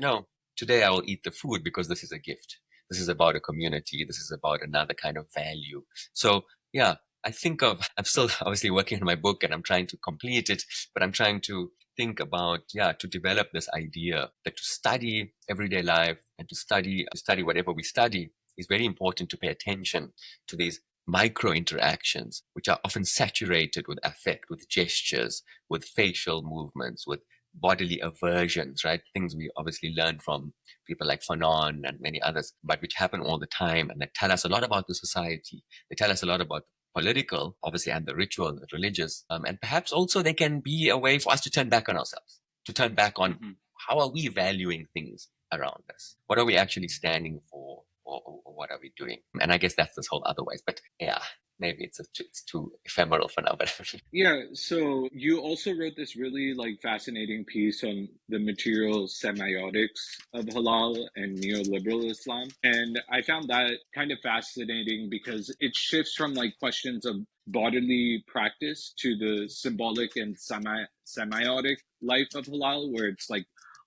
today I will eat the food because this is a gift. This is about a community. This is about another kind of value. So, I'm still obviously working on my book and I'm trying to complete it, but I'm trying to think about, to develop this idea that to study everyday life and to study whatever we study is very important to pay attention to these micro interactions, which are often saturated with affect, with gestures, with facial movements, with bodily aversions, right? Things we obviously learn from people like Fanon and many others, but which happen all the time and that tell us a lot about the society. They tell us a lot about the political, obviously, and the ritual, the religious, and perhaps also they can be a way for us to turn back on ourselves, to turn back on how are we valuing things around us? What are we actually standing for, or what are we doing? And I guess that's this whole otherwise, but maybe it's too ephemeral for now. But so you also wrote this really fascinating piece on the material semiotics of halal and neoliberal Islam, and I found that kind of fascinating because it shifts from questions of bodily practice to the symbolic and semiotic life of halal, where it's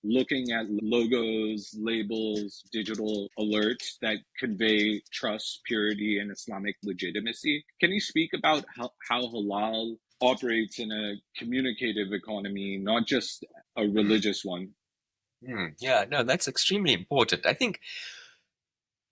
looking at logos, labels, digital alerts that convey trust, purity, and Islamic legitimacy. Can you speak about how halal operates in a communicative economy, not just a religious one? That's extremely important. I think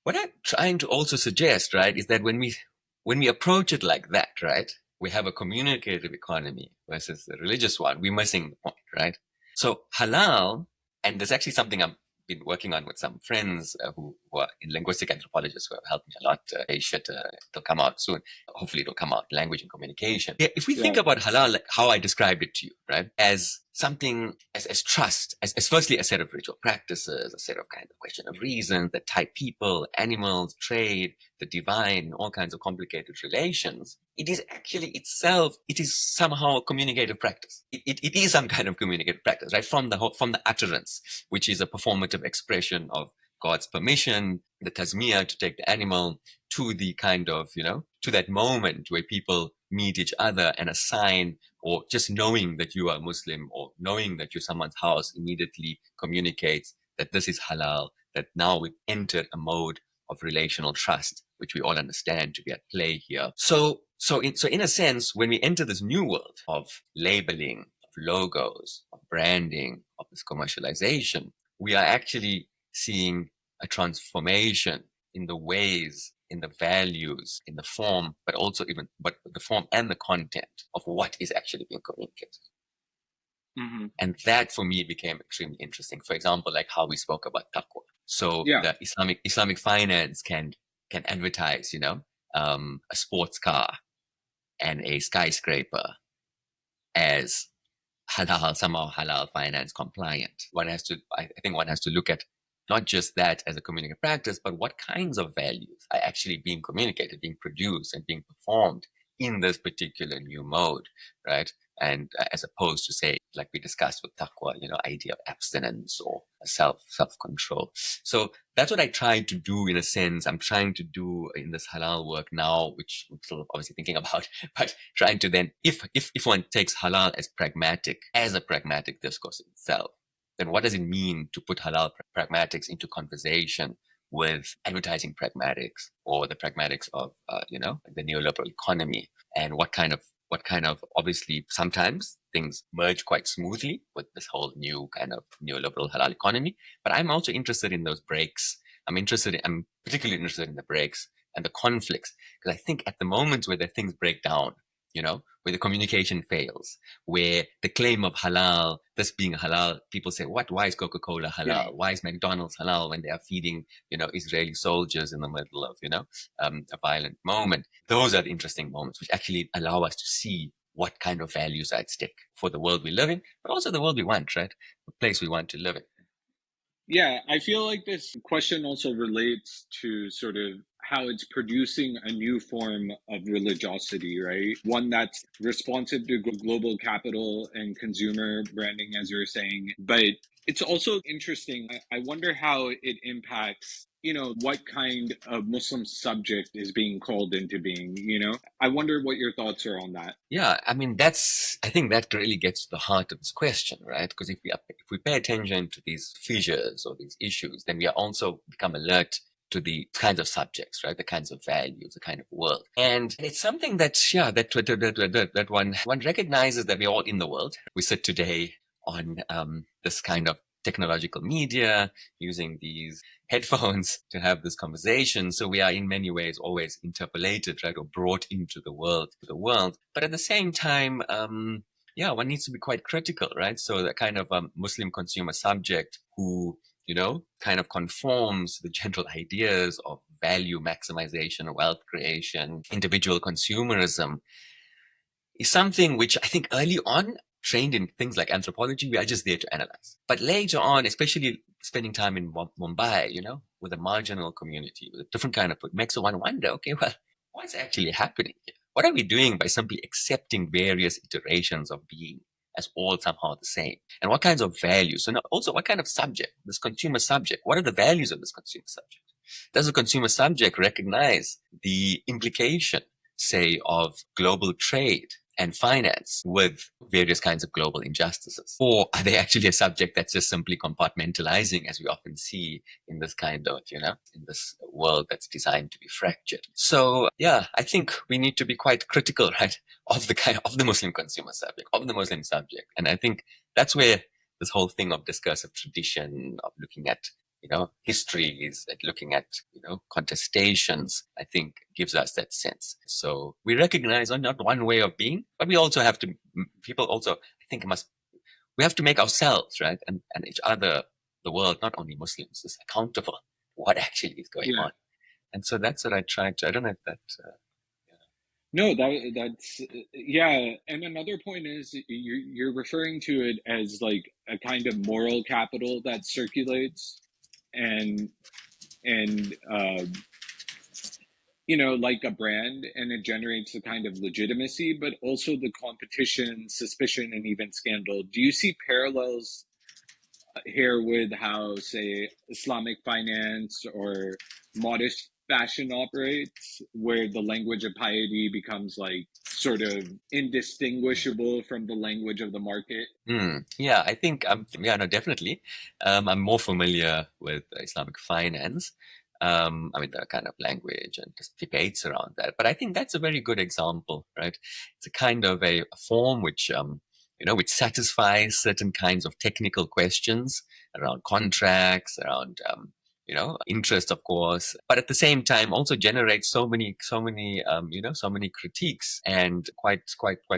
what I'm trying to also suggest, right, is that when we approach it like that, right, we have a communicative economy versus the religious one, we're missing the point, right? So halal, and there's actually something I've been working on with some friends who are in linguistic anthropologists who have helped me a lot. It'll come out soon. Hopefully it'll come out, language and communication. If we think about halal, like how I described it to you, right, as something, as trust, as firstly a set of ritual practices, a set of kind of question of reasons that tie people, animals, trade, the divine, all kinds of complicated relations, it is actually itself, it is somehow a communicative practice. It is some kind of communicative practice, right? From the utterance, which is a performative expression of God's permission, the tasmiyah to take the animal, to the kind of, to that moment where people meet each other and a sign, or just knowing that you are Muslim or knowing that you're someone's house immediately communicates that this is halal, that now we've entered a mode of relational trust, which we all understand to be at play here. So So in a sense, when we enter this new world of labeling, of logos, of branding, of this commercialization, we are actually seeing a transformation in the ways, in the values, in the form, but the form and the content of what is actually being communicated. Mm-hmm. And that for me became extremely interesting. For example, like how we spoke about Taqwa. So the Islamic finance can advertise, a sports car and a skyscraper as somehow halal finance compliant. I think one has to look at not just that as a communicative practice, but what kinds of values are actually being communicated, being produced, and being performed in this particular new mode, right? And as opposed to, say, like we discussed with Taqwa, idea of abstinence or self-control. So that's what I try to do, in a sense. I'm trying to do in this halal work now, which I'm still obviously thinking about, but trying to then, if one takes halal as a pragmatic discourse itself, then what does it mean to put halal pragmatics into conversation with advertising pragmatics or the pragmatics of, the neoliberal economy? And what kind of, obviously, sometimes things merge quite smoothly with this whole new kind of neoliberal halal economy. But I'm also interested in those breaks. I'm particularly interested in the breaks and the conflicts, because I think at the moment where the things break down, where the communication fails, where the claim of halal, this being halal, people say, why is Coca-Cola halal? Yeah. Why is McDonald's halal when they are feeding, Israeli soldiers in the middle of, a violent moment? Those are the interesting moments which actually allow us to see what kind of values are at stake for the world we live in, but also the world we want, right? The place we want to live in. Yeah, I feel like this question also relates to sort of how it's producing a new form of religiosity, right? One that's responsive to global capital and consumer branding, as you were saying. But it's also interesting. I wonder how it impacts, what kind of Muslim subject is being called into being. I wonder what your thoughts are on that. Yeah, I mean, I think that really gets to the heart of this question, right? Because if we pay attention to these fissures or these issues, then we also become alert to the kinds of subjects, right? The kinds of values, the kind of world. And it's something that one recognizes that we're all in the world. We sit today on this kind of technological media, using these headphones to have this conversation. So we are in many ways always interpolated, right, or brought into the world. But at the same time, one needs to be quite critical, right? So the kind of Muslim consumer subject who, kind of conforms to the general ideas of value maximization, wealth creation, individual consumerism, is something which I think early on, trained in things like anthropology, we are just there to analyze. But later on, especially spending time in Mumbai, with a marginal community, with a different kind of, makes one wonder, okay, well, what's actually happening here? What are we doing by simply accepting various iterations of being as all somehow the same? And what kinds of values? And also, what kind of subject, this consumer subject? What are the values of this consumer subject? Does the consumer subject recognize the implication, say, of global trade and finance with various kinds of global injustices? Or are they actually a subject that's just simply compartmentalizing, as we often see in this kind of, in this world that's designed to be fractured? So, I think we need to be quite critical, right, of the Muslim consumer subject, of the Muslim subject. And I think that's where this whole thing of discursive tradition, of looking at histories, at looking at, contestations, I think gives us that sense. So we recognize not one way of being, but we also have to, people also, I think we have to make ourselves, right, and each other, the world, not only Muslims, is accountable for what actually is going on. And so that's what I try to, I don't know if that... No, that's yeah. And another point is you're referring to it as like a kind of moral capital that circulates and like a brand, and it generates a kind of legitimacy, but also the competition, suspicion, and even scandal. Do you see parallels here with how, say, Islamic finance or modest fashion operates, where the language of piety becomes like sort of indistinguishable from the language of the market? Yeah, I think, no, definitely. I'm more familiar with Islamic finance. I mean, the kind of language and just debates around that. But I think that's a very good example, right? It's a kind of a form which, which satisfies certain kinds of technical questions around contracts, around, interest, of course, but at the same time also generates so many, so many critiques, and quite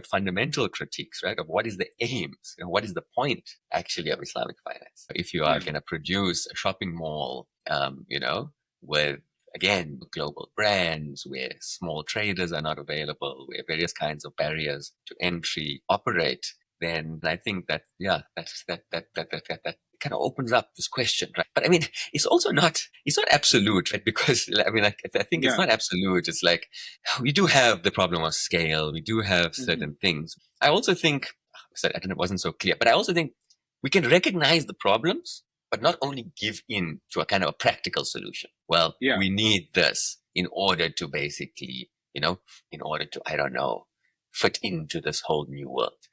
fundamental critiques, right? Of what is the aims, what is the point actually of Islamic finance? If you are going to produce a shopping mall, with, again, global brands where small traders are not available, where various kinds of barriers to entry operate, then I think that, that kind of opens up this question, right? But I mean, it's not absolute, right? Because I mean, I think it's not absolute. It's like, we do have the problem of scale. We do have certain things. I also think, I don't know, it wasn't so clear, but I also think we can recognize the problems, but not only give in to a kind of a practical solution. Well, we need this in order to basically, I don't know, fit into this whole new world.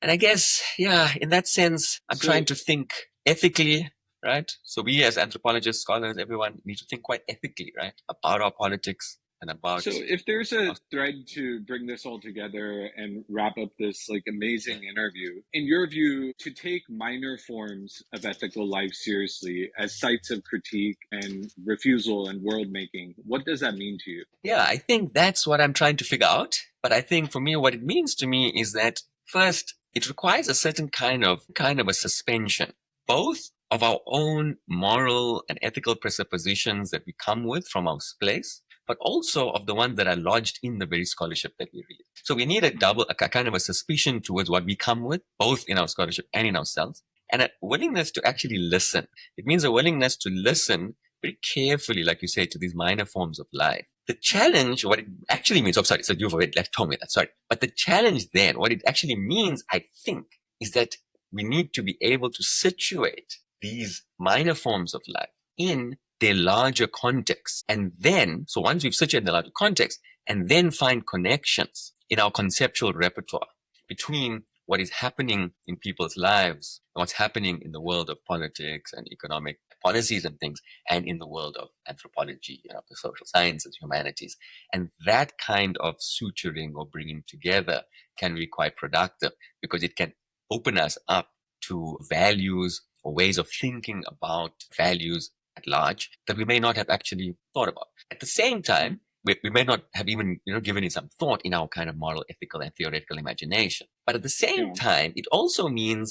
And I guess, in that sense, I'm trying to think ethically, right? So we as anthropologists, scholars, everyone need to think quite ethically, right? About our politics and about... So if there's a thread to bring this all together and wrap up this like amazing interview, in your view, to take minor forms of ethical life seriously as sites of critique and refusal and world making, what does that mean to you? Yeah, I think that's what I'm trying to figure out. But I think for me, what it means to me is that first, it requires a certain kind of a suspension, both of our own moral and ethical presuppositions that we come with from our place, but also of the ones that are lodged in the very scholarship that we read. So we need a kind of a suspicion towards what we come with, both in our scholarship and in ourselves, and a willingness to actually listen. It means a willingness to listen very carefully, like you say, to these minor forms of life. The challenge, what it actually means, so you've already told me that, sorry. But the challenge then, what it actually means, I think, is that we need to be able to situate these minor forms of life in their larger context. And then, so once we've situated the larger context, and then find connections in our conceptual repertoire between what is happening in people's lives, and what's happening in the world of politics and economic policies and things, and in the world of anthropology, the social sciences, humanities. And that kind of suturing or bringing together can be quite productive, because it can open us up to values or ways of thinking about values at large that we may not have actually thought about. At the same time, we may not have even given it some thought in our kind of moral, ethical, and theoretical imagination. But at the same time, it also I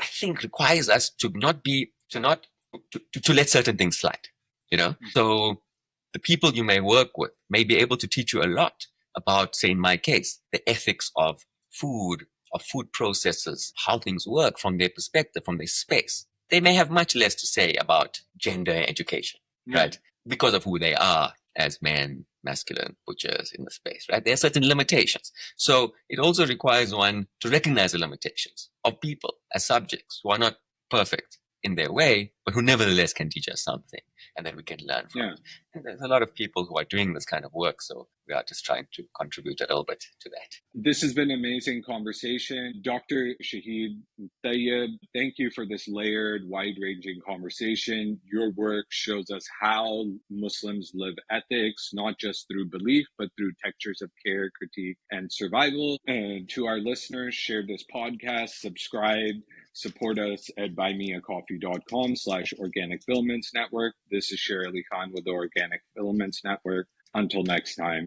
think requires us to let certain things slide. So the people you may work with may be able to teach you a lot about, say in my case, the ethics of food processes, how things work from their perspective, from their space. They may have much less to say about gender education, right? Because of who they are as men, masculine butchers in the space, right? There are certain limitations. So it also requires one to recognize the limitations of people as subjects who are not perfect in their way, but who nevertheless can teach us something, and then we can learn from it. And there's a lot of people who are doing this kind of work, so we are just trying to contribute a little bit to that. This has been an amazing conversation. Dr. Shaheed Tayob, thank you for this layered, wide-ranging conversation. Your work shows us how Muslims live ethics, not just through belief, but through textures of care, critique, and survival. And to our listeners, share this podcast, subscribe, support us at buymeacoffee.com/Organic Filaments Network. This is Sher Ali Khan with the Organic Filaments Network. Until next time.